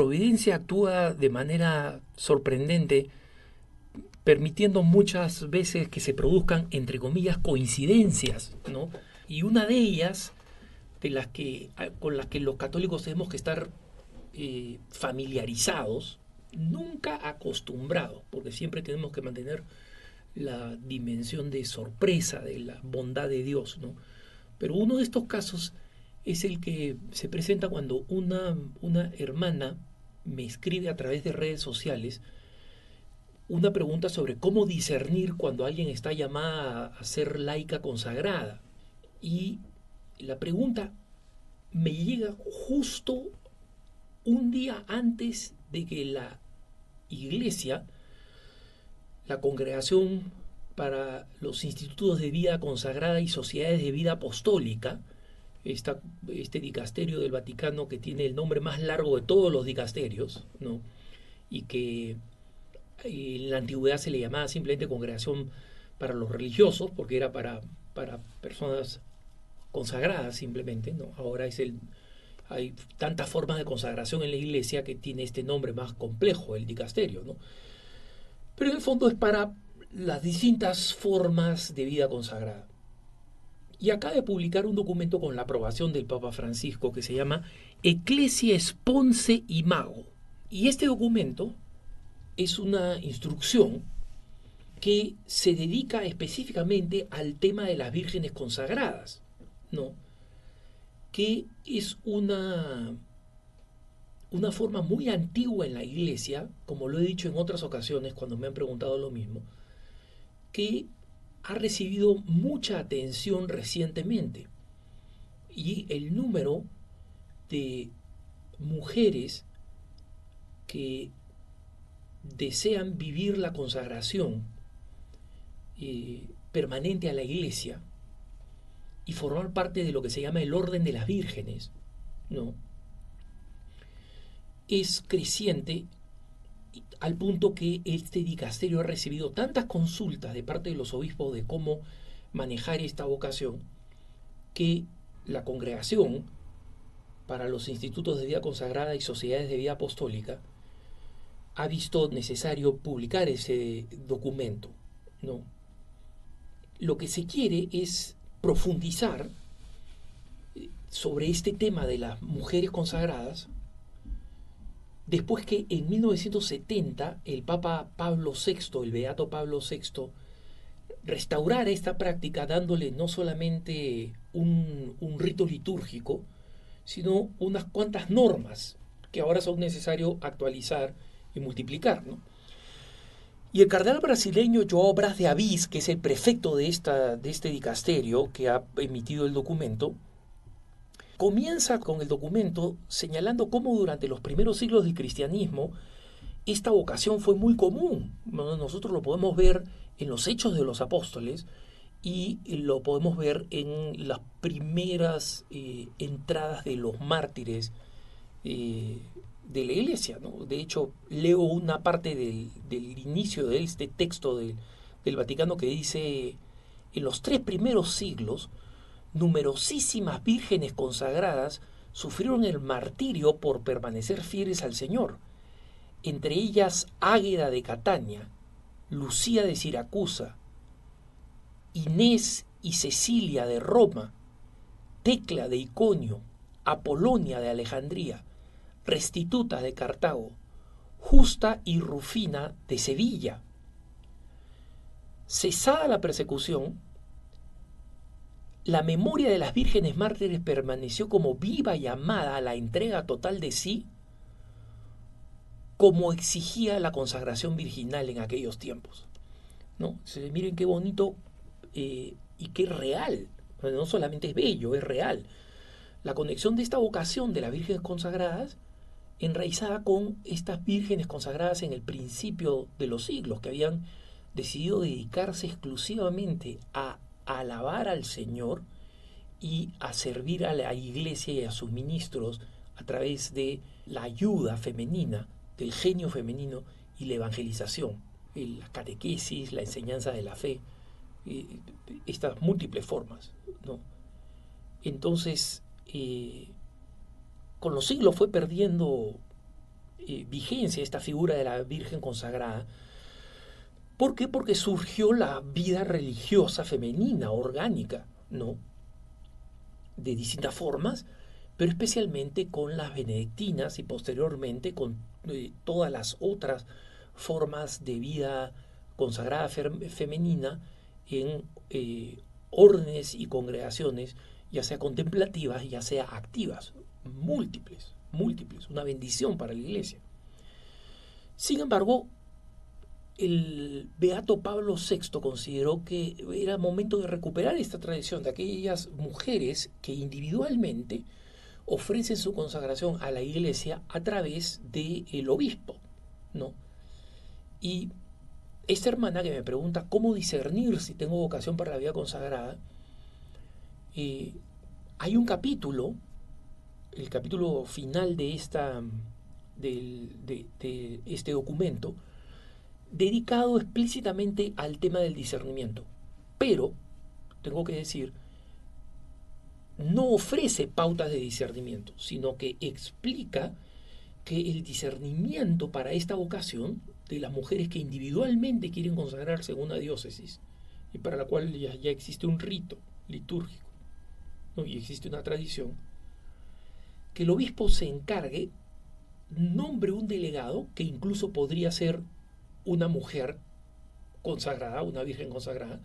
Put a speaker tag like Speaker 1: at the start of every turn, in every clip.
Speaker 1: providencia actúa de manera sorprendente, permitiendo muchas veces que se produzcan, entre comillas, coincidencias, ¿no? Y una de ellas, con las que los católicos tenemos que estar familiarizados, nunca acostumbrados, porque siempre tenemos que mantener la dimensión de sorpresa, de la bondad de Dios, ¿no? Pero uno de estos casos es el que se presenta cuando una hermana me escribe a través de redes sociales una pregunta sobre cómo discernir cuando alguien está llamada a ser laica consagrada. Y la pregunta me llega justo un día antes de que la iglesia, la congregación para los institutos de vida consagrada y sociedades de vida apostólica, este dicasterio del Vaticano que tiene el nombre más largo de todos los dicasterios, ¿no? Y que en la antigüedad se le llamaba simplemente congregación para los religiosos, porque era para personas consagradas simplemente, ¿no? Ahora hay tantas formas de consagración en la iglesia que tiene este nombre más complejo, el dicasterio, ¿no? Pero en el fondo es para las distintas formas de vida consagrada. Y acaba de publicar un documento con la aprobación del Papa Francisco que se llama Ecclesia Sponse Imago. Y este documento es una instrucción que se dedica específicamente al tema de las vírgenes consagradas, ¿no? Que es una forma muy antigua en la iglesia, como lo he dicho en otras ocasiones cuando me han preguntado lo mismo, que ha recibido mucha atención recientemente. Y el número de mujeres que desean vivir la consagración permanente a la iglesia y formar parte de lo que se llama el orden de las vírgenes, ¿no? Es creciente al punto que este dicasterio ha recibido tantas consultas de parte de los obispos de cómo manejar esta vocación, que la congregación para los institutos de vida consagrada y sociedades de vida apostólica ha visto necesario publicar ese documento, ¿no? Lo que se quiere es profundizar sobre este tema de las mujeres consagradas, después que en 1970 el Papa Pablo VI, el Beato Pablo VI, restaurara esta práctica dándole no solamente un rito litúrgico, sino unas cuantas normas que ahora son necesarios actualizar y multiplicar, ¿no? Y el cardenal brasileño João Braz de Avis, que es el prefecto de este dicasterio que ha emitido el documento, comienza con el documento señalando cómo durante los primeros siglos del cristianismo esta vocación fue muy común. Nosotros lo podemos ver en los Hechos de los Apóstoles y lo podemos ver en las primeras entradas de los mártires de la iglesia, ¿no? De hecho, leo una parte del inicio de este texto del Vaticano que dice: en los 3 primeros siglos, numerosísimas vírgenes consagradas sufrieron el martirio por permanecer fieles al Señor, entre ellas Águeda de Catania, Lucía de Siracusa, Inés y Cecilia de Roma, Tecla de Iconio, Apolonia de Alejandría, Restituta de Cartago, Justa y Rufina de Sevilla. Cesada la persecución, la memoria de las vírgenes mártires permaneció como viva y amada a la entrega total de sí, como exigía la consagración virginal en aquellos tiempos, ¿no? Miren qué bonito y qué real. No solamente es bello, es real. La conexión de esta vocación de las vírgenes consagradas enraizada con estas vírgenes consagradas en el principio de los siglos, que habían decidido dedicarse exclusivamente a alabar al Señor y a servir a la iglesia y a sus ministros a través de la ayuda femenina, del genio femenino y la evangelización, la catequesis, la enseñanza de la fe, estas múltiples formas, ¿no? Entonces, con los siglos fue perdiendo vigencia esta figura de la Virgen consagrada. ¿Por qué? Porque surgió la vida religiosa femenina, orgánica, ¿no? De distintas formas, pero especialmente con las benedictinas y posteriormente con todas las otras formas de vida consagrada femenina en órdenes y congregaciones, ya sea contemplativas, ya sea activas, múltiples, una bendición para la Iglesia. Sin embargo, el beato Pablo VI consideró que era momento de recuperar esta tradición de aquellas mujeres que individualmente ofrecen su consagración a la Iglesia a través del obispo, ¿no? Y esta hermana que me pregunta cómo discernir si tengo vocación para la vida consagrada, hay un capítulo, el capítulo final de este documento, dedicado explícitamente al tema del discernimiento. Pero, tengo que decir, no ofrece pautas de discernimiento, sino que explica que el discernimiento para esta vocación de las mujeres que individualmente quieren consagrarse en una diócesis y para la cual ya existe un rito litúrgico, ¿no? Y existe una tradición, que el obispo se encargue, nombre un delegado que incluso podría ser una mujer consagrada, una virgen consagrada,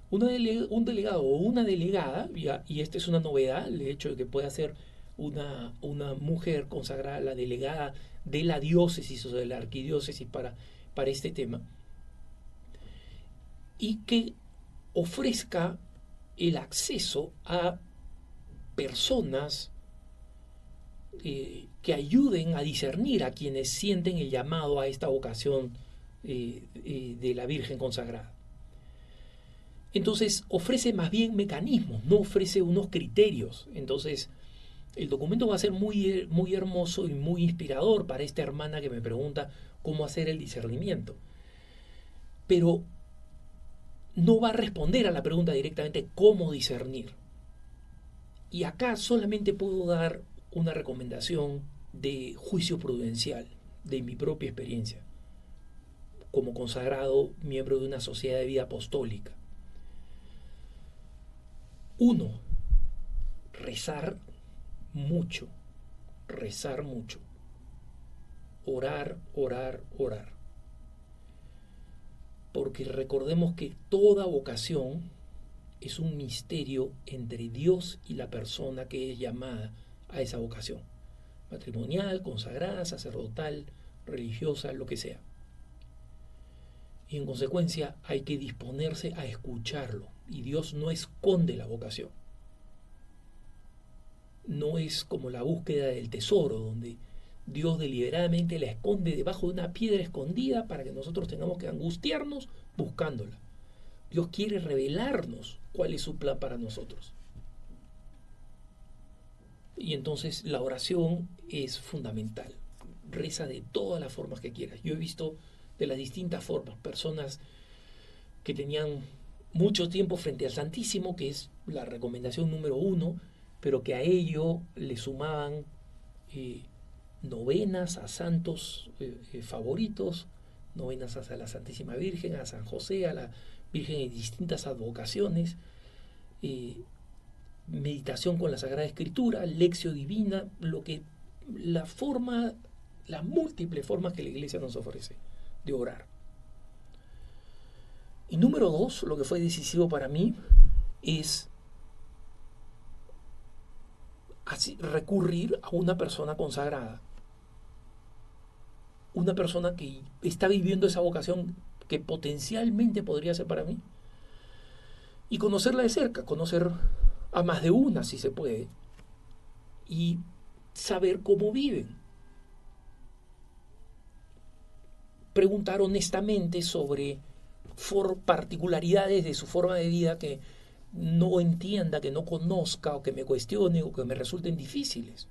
Speaker 1: un delegado o una delegada, y esta es una novedad, el hecho de que pueda ser una mujer consagrada, la delegada de la diócesis o de la arquidiócesis para este tema, y que ofrezca el acceso a personas que ayuden a discernir a quienes sienten el llamado a esta vocación de la Virgen consagrada. Entonces ofrece más bien mecanismos, no ofrece unos criterios. Entonces el documento va a ser muy, muy hermoso y muy inspirador para esta hermana que me pregunta cómo hacer el discernimiento. Pero no va a responder a la pregunta directamente cómo discernir. Y acá solamente puedo dar una recomendación de juicio prudencial, de mi propia experiencia, como consagrado miembro de una sociedad de vida apostólica. 1. Rezar mucho, rezar mucho. Orar, orar, orar. Porque recordemos que toda vocación es un misterio entre Dios y la persona que es llamada a esa vocación. Matrimonial, consagrada, sacerdotal, religiosa, lo que sea. Y en consecuencia hay que disponerse a escucharlo. Y Dios no esconde la vocación. No es como la búsqueda del tesoro, donde Dios deliberadamente la esconde debajo de una piedra escondida para que nosotros tengamos que angustiarnos buscándola. Dios quiere revelarnos cuál es su plan para nosotros. Y entonces la oración es fundamental. Reza de todas las formas que quieras. Yo he visto de las distintas formas personas que tenían mucho tiempo frente al Santísimo, que es la recomendación número 1, pero que a ello le sumaban novenas a santos favoritos, novenas a la Santísima Virgen, a San José, a la Virgen en distintas advocaciones, meditación con la Sagrada Escritura, lección divina, las múltiples formas que la Iglesia nos ofrece de orar. Y número 2, lo que fue decisivo para mí es recurrir a una persona consagrada, una persona que está viviendo esa vocación que potencialmente podría ser para mí, y conocerla de cerca, conocer a más de una si se puede, y saber cómo viven. Preguntar honestamente sobre particularidades de su forma de vida que no entienda, que no conozca, o que me cuestione, o que me resulten difíciles.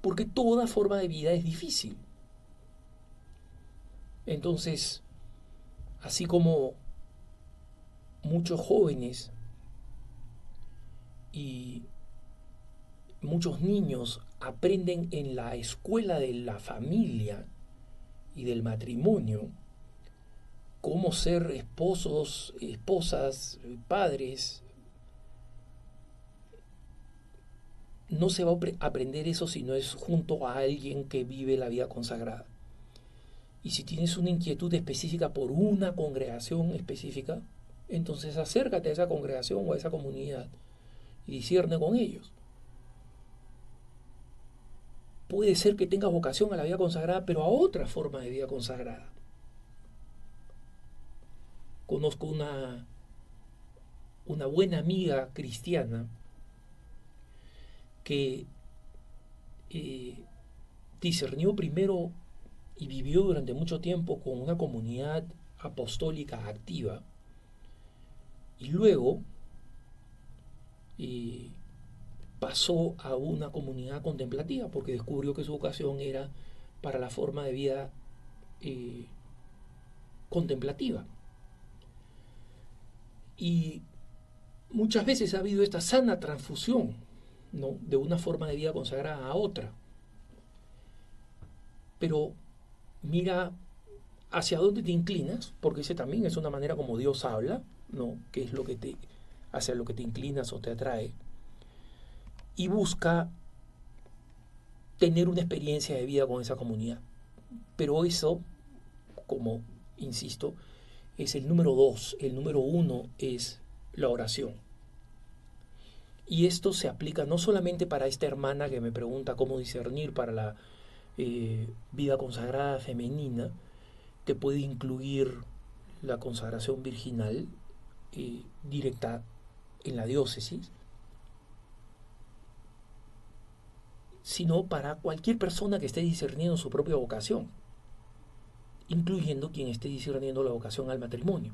Speaker 1: Porque toda forma de vida es difícil. Entonces, así como muchos jóvenes y muchos niños aprenden en la escuela de la familia y del matrimonio cómo ser esposos, esposas, padres. No se va a aprender eso si no es junto a alguien que vive la vida consagrada. Y si tienes una inquietud específica por una congregación específica, entonces acércate a esa congregación o a esa comunidad y discierne con ellos. Puede ser que tengas vocación a la vida consagrada, pero a otra forma de vida consagrada. Conozco una buena amiga cristiana que discernió primero y vivió durante mucho tiempo con una comunidad apostólica activa y luego pasó a una comunidad contemplativa porque descubrió que su vocación era para la forma de vida contemplativa. Y muchas veces ha habido esta sana transfusión, ¿no?, de una forma de vida consagrada a otra. Pero mira hacia dónde te inclinas, porque ese también es una manera como Dios habla, ¿no?, que es hacia lo que te inclinas o te atrae, y busca tener una experiencia de vida con esa comunidad. Pero eso, como insisto, es el número 2. El número 1 es la oración. Y esto se aplica no solamente para esta hermana que me pregunta cómo discernir para la vida consagrada femenina, que puede incluir la consagración virginal directa en la diócesis, sino para cualquier persona que esté discerniendo su propia vocación, incluyendo quien esté discerniendo la vocación al matrimonio.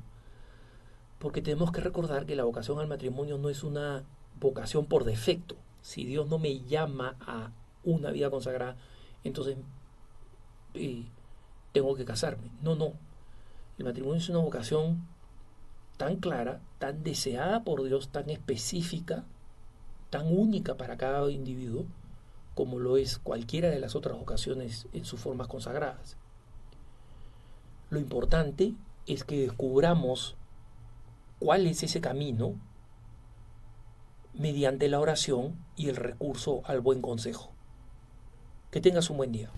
Speaker 1: Porque tenemos que recordar que la vocación al matrimonio no es una vocación por defecto. Si Dios no me llama a una vida consagrada, entonces tengo que casarme. No. El matrimonio es una vocación tan clara, tan deseada por Dios, tan específica, tan única para cada individuo, como lo es cualquiera de las otras vocaciones en sus formas consagradas. Lo importante es que descubramos cuál es ese camino mediante la oración y el recurso al buen consejo. Que tengas un buen día.